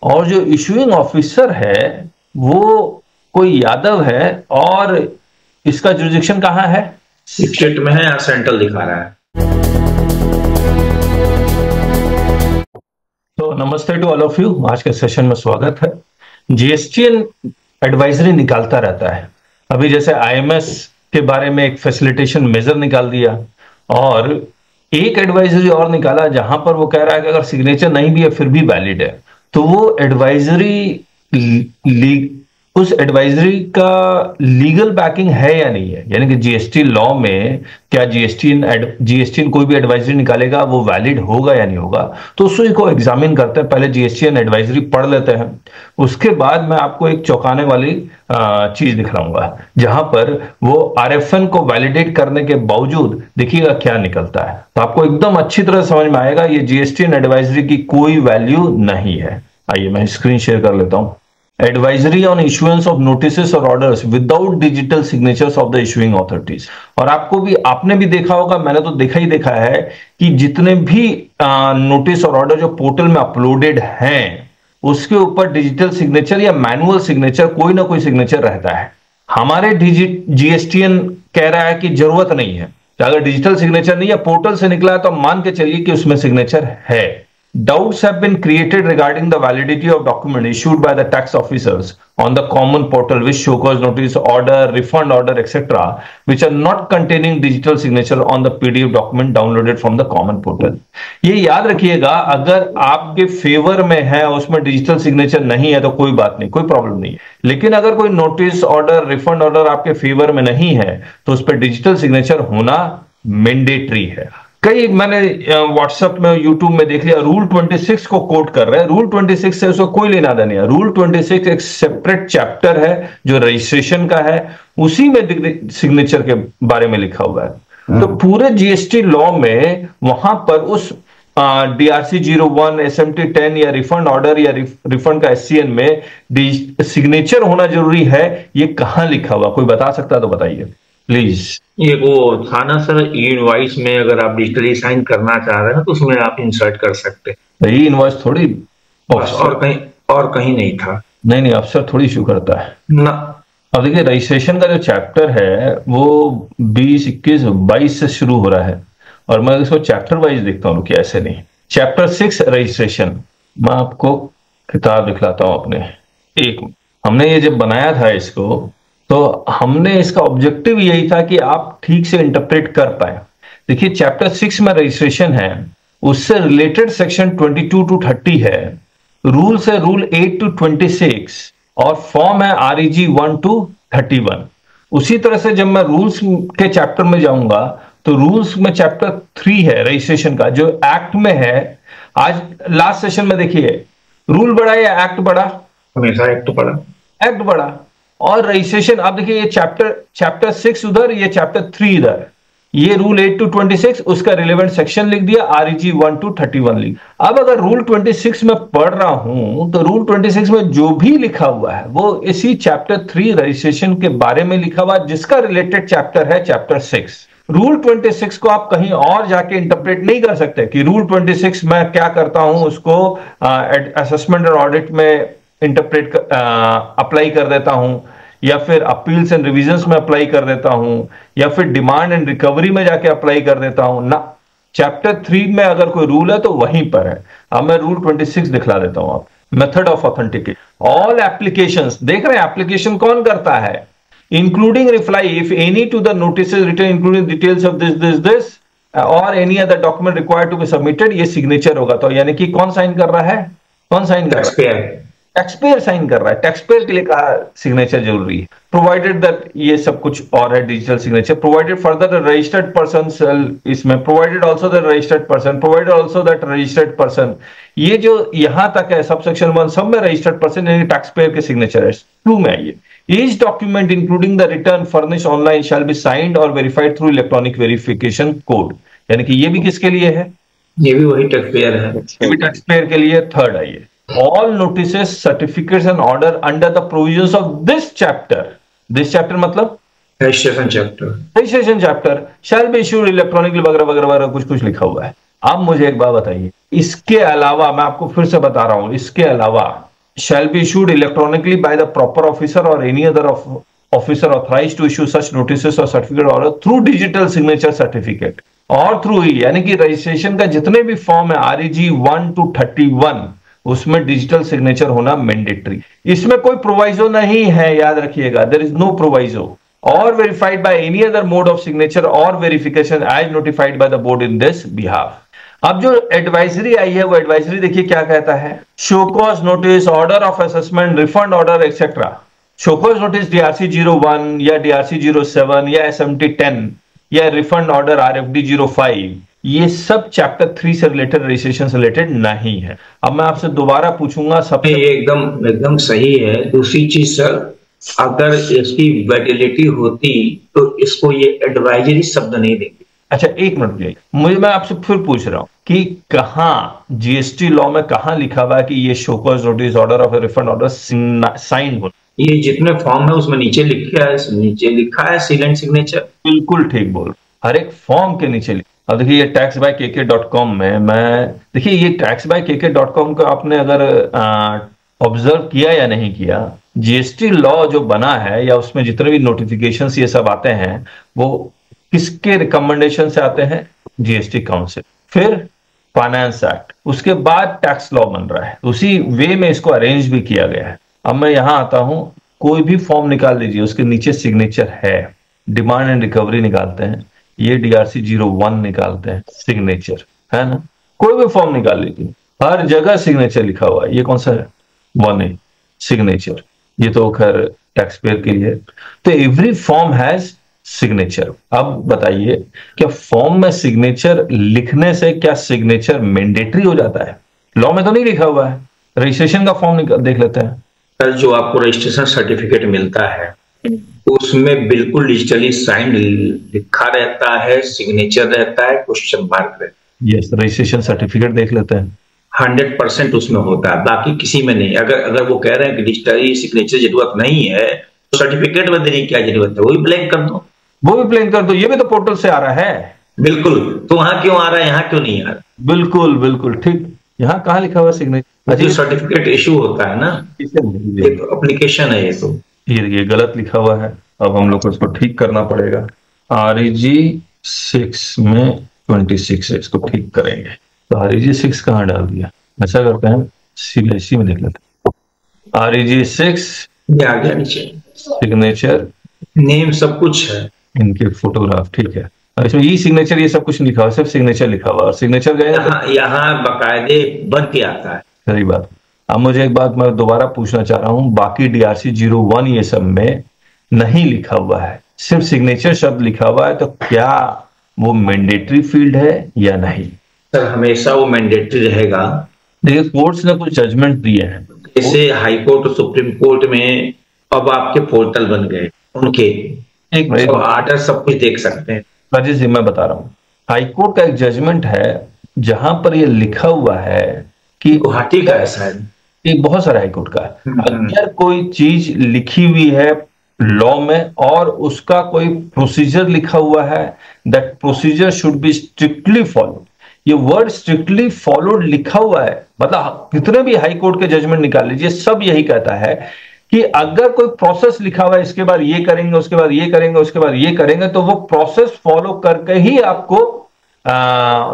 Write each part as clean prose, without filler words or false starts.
और जो issuing officer है वो कोई यादव है, और इसका जुरिडिक्शन कहाँ है? स्टेट में है या सेंट्रल दिखा रहा है? तो नमस्ते टू ऑल ऑफ यू, आज के सेशन में स्वागत है। जीएसटीएन एडवाइजरी निकालता रहता है। अभी जैसे आईएमएस के बारे में एक फैसिलिटेशन मेजर निकाल दिया, और एक एडवाइजरी और निकाला जहां पर वो कह रहा है कि अगर सिग्नेचर नहीं भी है फिर भी वैलिड है। तो वो एडवाइजरी उस एडवाइजरी का लीगल बैकिंग है या नहीं है, यानी कि जीएसटी लॉ में क्या जीएसटीएन कोई भी एडवाइजरी निकालेगा वो वैलिड होगा या नहीं होगा। तो उसी को एग्जामिन करते हैं। पहले जीएसटीएन एडवाइजरी पढ़ लेते हैं, उसके बाद मैं आपको एक चौंकाने वाली चीज दिखलाऊंगा जहां पर वो आरएफएन को वैलिडेट करने के बावजूद देखिएगा क्या निकलता है। तो आपको एकदम अच्छी तरह समझ में आएगा ये जीएसटीएन एडवाइजरी की कोई वैल्यू नहीं है। आइए मैं स्क्रीन शेयर कर लेता हूं। Advisory on issuance of notices और orders without digital signatures of the issuing authorities. और आपने भी देखा होगा, मैंने तो देखा ही देखा है कि जितने भी नोटिस और ऑर्डर जो पोर्टल में अपलोडेड हैं उसके ऊपर डिजिटल सिग्नेचर या मैनुअल सिग्नेचर, कोई ना कोई सिग्नेचर रहता है। हमारे जीएसटीएन कह रहा है कि जरूरत नहीं है, अगर डिजिटल सिग्नेचर नहीं है, पोर्टल से निकला है, तो मान के चलिए कि उसमें सिग्नेचर है। Doubts have been created regarding the validity of document issued by the tax officers on the common portal which show cause notice, order, refund order, etc., which are not containing digital signature on the PDF document downloaded from the common portal. ये याद रखिएगा, अगर आपके favour में है उसमें digital signature नहीं है तो कोई बात नहीं, कोई प्रॉब्लम नहीं है। लेकिन अगर कोई नोटिस ऑर्डर, रिफंड ऑर्डर आपके फेवर में नहीं है तो उस पर डिजिटल सिग्नेचर होना मैंडेटरी है। कई मैंने व्हाट्सएप में, यूट्यूब में देख लिया, रूल 26 को कोट कर रहे हैं। रूल 26 से उसको कोई लेना देना नहीं है। रूल 26 एक सेपरेट चैप्टर है जो रजिस्ट्रेशन का है, उसी में सिग्नेचर के बारे में लिखा हुआ है। तो पूरे जीएसटी लॉ में वहां पर उस डीआरसी 01, एसएमटी 10 या रिफंड ऑर्डर या रिफंड का एससीएन में सिग्नेचर होना जरूरी है, ये कहां लिखा हुआ? कोई बता सकता है तो बताइए प्लीज। ये वो था ना सर, ई इनवॉइस में अगर आप डिजिटली साइन करना चाह रहे हैं तो उसमें आप इंसर्ट कर सकते हैं। ई इनवॉइस थोड़ी बस, और कहीं नहीं था। नहीं, अफसर थोड़ी इशू करता है ना। अब देखिए, रजिस्ट्रेशन का जो चैप्टर है वो 20, 21, 22 से शुरू हो रहा है, और मैं इसको चैप्टर वाइज देखता हूँ कि ऐसे नहीं। चैप्टर 6 रजिस्ट्रेशन, मैं आपको किताब दिखलाता हूँ अपने। एक हमने ये जब बनाया था इसको, तो हमने इसका ऑब्जेक्टिव यही था कि आप ठीक से इंटरप्रेट कर पाए। देखिए, चैप्टर 6 में रजिस्ट्रेशन है, उससे रिलेटेड सेक्शन 22 to 30 है, रूल्स है रूल 8 to 26, और फॉर्म है REG 1 to 31। उसी तरह से जब मैं रूल्स के चैप्टर में जाऊंगा तो रूल्स में चैप्टर 3 है रजिस्ट्रेशन का, जो एक्ट में है। आज लास्ट सेशन में देखिए, रूल बड़ा या एक्ट बड़ा? हमेशा एक्ट बड़ा। एक्ट बड़ा। और रजिस्ट्रेशन, आप देखिए, ये चैप्टर 6 उधर, ये चैप्टर 3 इधर, ये रूल 8 to 26, उसका रिलेवेंट सेक्शन लिख दिया, REG 1 to 31 लिख। अब अगर रूल 26 में पढ़ रहा हूं तो रूल 26 में जो भी लिखा हुआ है वो इसी चैप्टर 3 रजिस्ट्रेशन के बारे में लिखा हुआ है, जिसका रिलेटेड चैप्टर है चैप्टर 6। रूल 26 को आप कहीं और जाके इंटरप्रेट नहीं कर सकते कि रूल 26 मैं क्या करता हूं, उसको असेसमेंट और ऑडिट में इंटरप्रेट अप्लाई कर देता हूं, या फिर अपील्स एंड रिविजन्स में अप्लाई कर देता हूं, या फिर डिमांड एंड रिकवरी में जाके अप्लाई कर देता हूं ना। चैप्टर 3 में अगर कोई रूल है तो वहीं पर है। अब मैं रूल 26 दिखला देता हूं आप। Method of authentication, all applications, देख रहे हैं एप्लीकेशन कौन करता है? Including reply if any to the notices written including details of this और any other document required to be submitted, ये सिग्नेचर होगा। तो यानी कि कौन साइन कर रहा है? कौन साइन कर रहा है? टैक्सपेयर साइन कर रहा है। टैक्सपेयर के लिए कहा सिग्नेचर जरूरी है। प्रोवाइडेड दैट, ये सब कुछ और है digital signature. Provided further registered person, इसमें provided also that registered person, provided also that registered person, ये जो यहां तक है सब सेक्शन 1, सब में रजिस्टर्ड पर्सन यानी टैक्सपेयर के सिग्नेचर है। 2 में आइए, each document including the return furnish online shall be signed और verified through electronic verification code, यानी कि ये भी किसके लिए है? ये भी वही टैक्सपेयर है, ये भी टैक्सपेयर के लिए। 3rd आइए, all notices, certificates and order under the provisions of this chapter, this chapter मतलब registration chapter shall be issued electronically वगैरह वगैरह वगैरह कुछ लिखा हुआ है। अब मुझे एक बात बताइए, इसके अलावा मैं आपको फिर से बता रहा हूं, इसके अलावा shall be issued electronically by the proper officer or any other officer authorized to issue such notices or certificate order through digital signature certificate और थ्रू ही, यानी कि रजिस्ट्रेशन का जितने भी फॉर्म है REG 1 to 31 उसमें डिजिटल सिग्नेचर होना mandatory. इसमें कोई प्रोवाइजो नहीं है, याद रखिएगा, देयर इज नो प्रोवाइजो। और verified by any other mode of signature और verification as notified by the board in this behalf. अब जो एडवाइजरी आई है वो एडवाइजरी देखिए क्या कहता है, show cause notice, order of assessment, refund order etcetera. Show cause notice DRC 01 या DRC 07 या SMT 10 या रिफंड ऑर्डर RFD 05, ये सब चैप्टर 3 से रिलेटेड, रजिस्ट्रेशन से रिलेटेड नहीं है। अब मैं आपसे दोबारा पूछूंगा, सबसे ये एकदम एकदम सही है। दूसरी चीज सर, अगर इसकी वैलिडिटी होती तो इसको ये एडवाइजरी शब्द नहीं देंगे। अच्छा एक मिनट भैया, मैं आपसे फिर पूछ रहा हूं कि कहां GST लॉ में कहां लिखा हुआ है कि ये show cause notice, order of refund order sign हो? ये जितने फॉर्म है उसमें नीचे लिखा है सील एंड सिग्नेचर। बिल्कुल ठीक बोल, हर एक फॉर्म के नीचे लिखा। अब देखिए ये taxbykk.com में, मैं देखिए ये taxbykk.com का आपने अगर ऑब्जर्व किया या नहीं किया, GST लॉ जो बना है या उसमें जितने भी नोटिफिकेशंस ये सब आते हैं वो किसके रिकमेंडेशन से आते हैं? GST काउंसिल, फिर फाइनेंस एक्ट, उसके बाद टैक्स लॉ बन रहा है, उसी वे में इसको अरेंज भी किया गया है। अब मैं यहां आता हूं, कोई भी फॉर्म निकाल लीजिए, उसके नीचे सिग्नेचर है, डिमांड एंड रिकवरी निकालते हैं, ये DRC 01 निकालते हैं, सिग्नेचर है ना। कोई भी फॉर्म निकाल लीजिए, हर जगह सिग्नेचर लिखा हुआ है। ये कौन सा है? 1A सिग्नेचर, ये तो खैर टैक्स पेयर के लिए। तो एवरी फॉर्म हैज सिग्नेचर। अब बताइए, क्या फॉर्म में सिग्नेचर लिखने से क्या सिग्नेचर मैंडेटरी हो जाता है? लॉ में तो नहीं लिखा हुआ है। रजिस्ट्रेशन का फॉर्म देख लेते हैं सर, जो आपको रजिस्ट्रेशन सर्टिफिकेट मिलता है उसमें बिल्कुल डिजिटली साइन लिखा रहता है, सिग्नेचर रहता है, क्वेश्चन मार्क रहता है। यस, रजिस्ट्रेशन सर्टिफिकेट देख लेते हैं, 100% उसमें होता है, बाकी किसी में नहीं। अगर वो कह रहे हैं कि डिजिटली सिग्नेचर जरूरत नहीं है तो सर्टिफिकेट में देने की क्या जरूरत है? वो भी ब्लैंक कर दो, वो भी ब्लैंक कर दो, ये भी तो पोर्टल से आ रहा है। बिल्कुल, तो वहां क्यों आ रहा है, यहाँ क्यों नहीं आ रहा? बिल्कुल बिल्कुल ठीक, यहाँ कहाँ लिखा हुआ सिग्नेचर? जो सर्टिफिकेट इशू होता है ना, ये तो एप्लीकेशन है, ये गलत लिखा हुआ है। अब हम लोग को इसको ठीक करना पड़ेगा। REG 6 में 26 है, इसको ठीक करेंगे। तो REG 6 कहाँ डाल दिया? ऐसा करते हैं, CBSE में देख लेते हैं। REG 6 ये आ गया नीचे, सिग्नेचर, नेम सब कुछ है, इनके फोटोग्राफ, ठीक है। इसमें ई सिग्नेचर ये सब कुछ लिखा हुआ, सिर्फ सिग्नेचर लिखा हुआ, और सिग्नेचर गए यहाँ बकायदे बन के आता है। सही बात। अब मुझे एक बात मैं दोबारा पूछना चाह रहा हूं, बाकी DRC 01 ये सब में नहीं लिखा हुआ है, सिर्फ सिग्नेचर शब्द लिखा हुआ है, तो क्या वो मैंडेटरी फील्ड है या नहीं? सर, हमेशा वो मैंडेटरी रहेगा। देखिए, कोर्ट्स ने कुछ जजमेंट दिए हैं, जैसे हाई कोर्ट और सुप्रीम कोर्ट में अब आपके पोर्टल बन गए, उनके एक आर्डर सब कुछ देख सकते हैं। राजेश जी, मैं बता रहा हूँ, हाई कोर्ट का एक जजमेंट है जहां पर ये लिखा हुआ है कि गुवाहाटी का ऐसा है, एक बहुत सारा हाई कोर्ट का, अगर कोई चीज लिखी हुई है लॉ में और उसका कोई प्रोसीजर लिखा हुआ है, that procedure should be strictly followed. ये वर्ड स्ट्रिक्टली फॉलोड लिखा हुआ है, मतलब कितने भी हाई कोर्ट के जजमेंट निकाल लीजिए, सब यही कहता है कि अगर कोई प्रोसेस लिखा हुआ है, इसके बाद ये करेंगे, उसके बाद ये करेंगे, उसके बाद ये करेंगे, तो वो प्रोसेस फॉलो करके ही आपको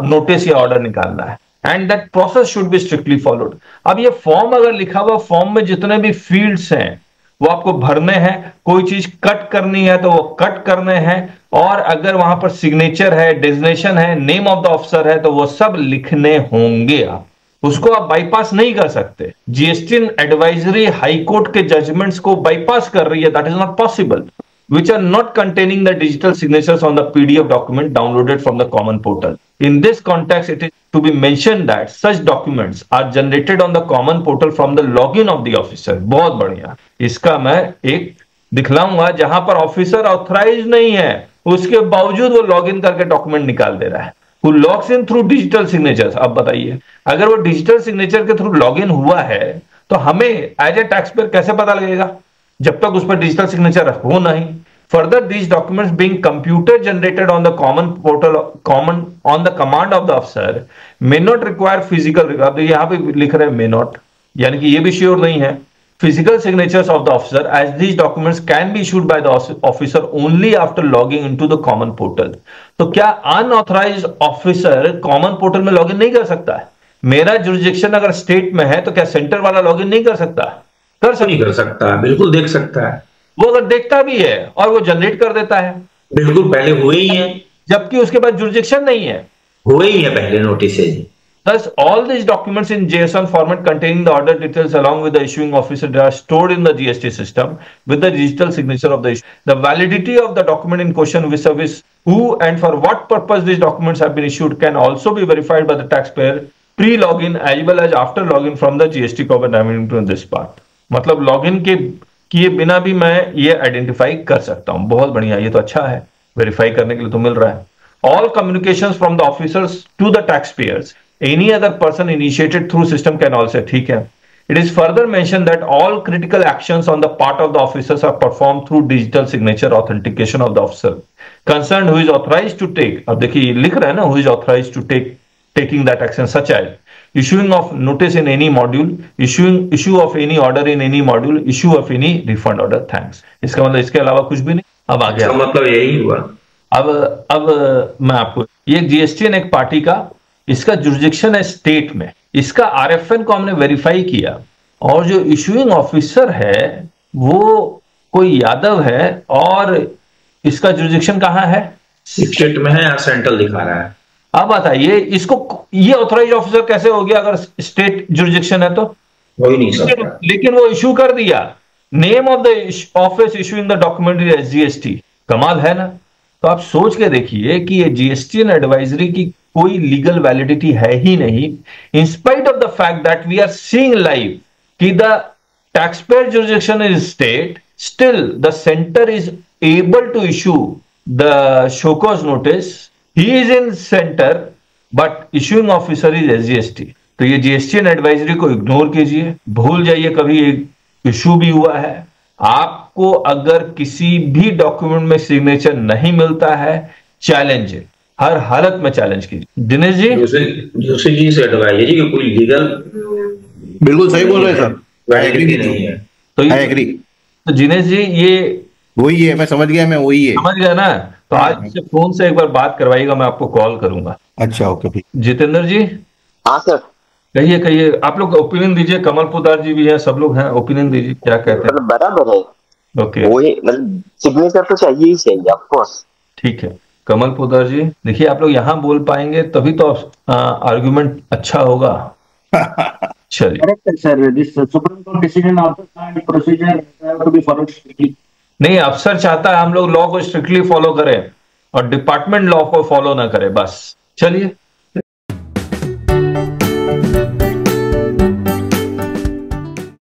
नोटिस या ऑर्डर निकालना है, and that process should be strictly followed. अब ये फॉर्म अगर लिखा हुआ, फॉर्म में जितने भी फील्ड्स हैं वो आपको भरने हैं, कोई चीज कट करनी है तो वो कट करने हैं, और अगर वहां पर सिग्नेचर है, डेजिग्नेशन है, नेम ऑफ द ऑफिसर है, तो वो सब लिखने होंगे। आप उसको आप बाईपास नहीं कर सकते। GST एडवाइजरी हाईकोर्ट के जजमेंट्स को बाईपास कर रही है, that is not possible, which are not containing the digital signatures on the PDF document downloaded from the common portal. In this context, it is to be mentioned that such documents are generated on the common portal from the login of the officer. बहुत बढ़िया, इसका मैं एक दिखलाऊंगा जहां पर officer authorise नहीं है, उसके बावजूद वो लॉगिन करके डॉक्यूमेंट निकाल दे रहा है, who logs in through digital signatures। अब बताइए, अगर वो डिजिटल सिग्नेचर के थ्रू लॉगिन हुआ है तो हमें एज ए टैक्स पेयर कैसे पता लगेगा जब तक उस पर डिजिटल सिग्नेचर हो नहीं? Further, these documents being computer generated on the common portal, on the command of the officer, may not require physical record। यहाँ पे लिख रहे हैं may not, यानी कि ये भी श्योर नहीं है। Physical signatures of the officer as these documents can be issued by the officer only after logging into the common portal. तो क्या अनऑथराइज्ड ऑफिसर कॉमन पोर्टल में लॉगिन नहीं कर सकता है? मेरा जुरिडिक्शन अगर स्टेट में है तो क्या सेंटर वाला लॉगिन नहीं कर सकता? नहीं कर सकता, बिल्कुल देख सकता है। वो अगर देखता भी है और वो जनरेट कर देता है, बिल्कुल, पहले हुए ही है, जबकि उसके पास जुरिडिक्शन नहीं है। हुए ही है पहले notice. Thus, all these documents in JSON format containing the order details along with the issuing officer are stored in the GST system with the digital signature of the issue. The validity of the document in question vis-a-vis who and for what purpose these documents have been issued can also be verified by the taxpayer pre-login as well as after login from the GST corporate administrator in this part. मतलब login के किए बिना भी मैं ये identify कर सकता हूं। बहुत बढ़िया, ये तो अच्छा है, वेरीफाई करने के लिए तो मिल रहा है। All communications from the officers to the taxpayers, any other person initiated through system can also, ठीक है। It is further mentioned that all critical actions on the part of the officers are performed through digital signature authentication of the officer concerned who is authorized to take, अब देखिए लिख रहा है ना, who is authorized to taking that action such as issuing of notice in any module, issue of any order in any module, issue of any refund order, thanks। इसका मतलब इसके अलावा कुछ भी नहीं। अब आ गया, मतलब यही हुआ। अब मैं आपको, ये जीएसटीएन एक पार्टी का, इसका जुरिडिक्शन है स्टेट में, इसका आरएफएन को हमने वेरीफाई किया और जो इशूइंग ऑफिसर है वो कोई यादव है और इसका जुरिडिक्शन कहां है? स्टेट में है या सेंट्रल दिखा रहा है। अब बताइए इसको, ये ऑथराइज ऑफिसर कैसे हो गया अगर स्टेट जुरिडिक्शन है तो? हो ही नहीं सकता। लेकिन वो इशू कर दिया, name of the office issuing the document is SGST. कमाल है ना। तो आप सोच के देखिए कि ये जीएसटीएन एडवाइजरी की कोई लीगल वैलिडिटी है ही नहीं, in spite of the fact that we are seeing live कि the taxpayer jurisdiction is state, still the centre is able to issue the show cause notice. He is in centre but issuing officer is SGST. तो ये GSTN advisory को ignore कीजिए, भूल जाइए कभी एक issue भी हुआ है। आपको अगर किसी भी डॉक्यूमेंट में सिग्नेचर नहीं मिलता है, चैलेंज है, हर हालत में चैलेंज कीजिए। दिनेश जी, जोशी जी से एडवाइजरी कि कोई लीगल, बिल्कुल सही बोल रहे हैं सर, आई एग्री नहीं है। तो आई एग्री। तो दिनेश जी ये वही है, मैं समझ गया, मैं वही है, समझ गया ना। तो आज से फोन से एक बार बात करवाइएगा, मैं आपको कॉल करूंगा। अच्छा, ओके ठीक। जितेंद्र जी। हाँ सर। कहिए कहिए, आप लोग ओपिनियन दीजिए, कमल पोदार जी भी हैं, सब लोग हैं, ओपिनियन दीजिए, क्या कहते हैं? बराबर है। ओके, वही मतलब सिग्नेचर तो चाहिए ही चाहिए, ऑफ कोर्स। ठीक है कमल पोदार जी, देखिए आप लोग यहाँ बोल पाएंगे तभी तो आर्गुमेंट अच्छा होगा। चलिए। करेक्ट है sir, this supreme court decision also procedure to be followed strictly. नहीं, अफसर चाहता है हम लोग लॉ को स्ट्रिक्टली फॉलो करें और डिपार्टमेंट लॉ को फॉलो ना करें, बस। चलिए।